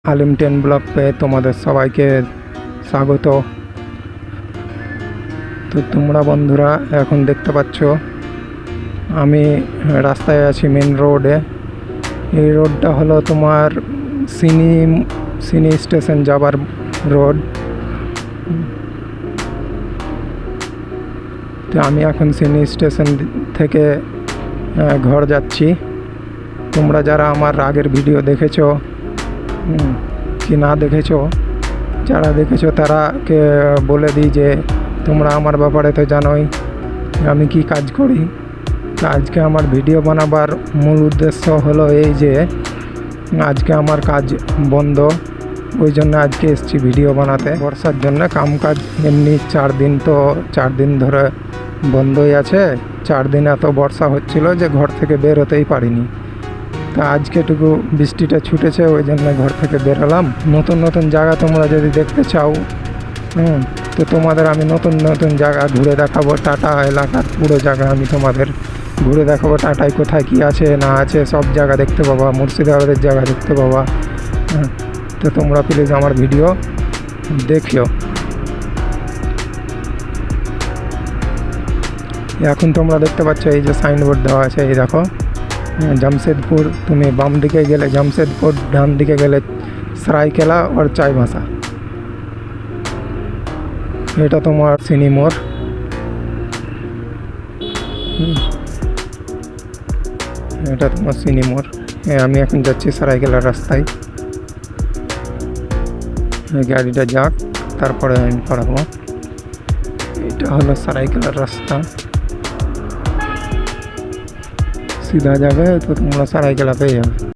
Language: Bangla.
হালিম 10 ব্লগ পে তোমাদের সবাইকে স্বাগত। তো তোমরা বন্ধুরা এখন দেখতে পাচ্ছ আমি রাস্তায় আছি, মেন রোডে। এই রোডটা হলো তোমার সিনি স্টেশন যাবার রোড। তো আমি এখন সিনি স্টেশন থেকে ঘর যাচ্ছি। তোমরা যারা আমার আগের ভিডিও দেখেছো কি না দেখেছো, যারা দেখেছো তারাকে বলে দিই যে তোমরা আমার ব্যাপারে তো জানোই আমি কি কাজ করি। আজকে আমার ভিডিও বানাবার মূল উদ্দেশ্য হলো এই যে আজকে আমার কাজ বন্ধ, ওই জন্য আজকে এসেছি ভিডিও বানাতে। বর্ষার জন্য কামকাজ এমনি 4 দিন ধরে বন্ধই আছে। 4 দিন এত বর্ষা হচ্ছিল যে ঘর থেকে বের হতেই পারিনি। তা আজকেটুকু বৃষ্টিটা ছুটেছে, ওই জন্য ঘর থেকে বেরোলাম। নতুন জায়গা তোমরা যদি দেখতে চাও তো তোমাদের আমি নতুন জায়গা ঘুরে দেখাবো। টাটা এলাকার পুরো জায়গা আমি তোমাদের ঘুরে দেখাবো। টাটায় কোথায় কী আছে না আছে সব জায়গা দেখতে পাবা, মুর্শিদাবাদের জায়গা দেখতে পাবা। তো তোমরা প্লিজ আমার ভিডিও দেখিও। এখন তোমরা দেখতে পাচ্ছ এই যে সাইনবোর্ড দেওয়া আছে, এই দেখো জামশেদপুর। তুমি বাম দিকে গেলে জামশেদপুর, ডান দিকে গেলে সরাইকেলা আর চাইবাসা। এটা তোমার চিনি মোড়। এটা তোমার চিনি মোড়। আমি এখন যাচ্ছি সরাইকেলার রাস্তায়। গাড়িটা যাক, তারপরে আমি পড়াবো। এটা হলো সরাইকেলার রাস্তা, সিধা যাবে তো তোমরা সরাইকেলা পেয়ে যাবে।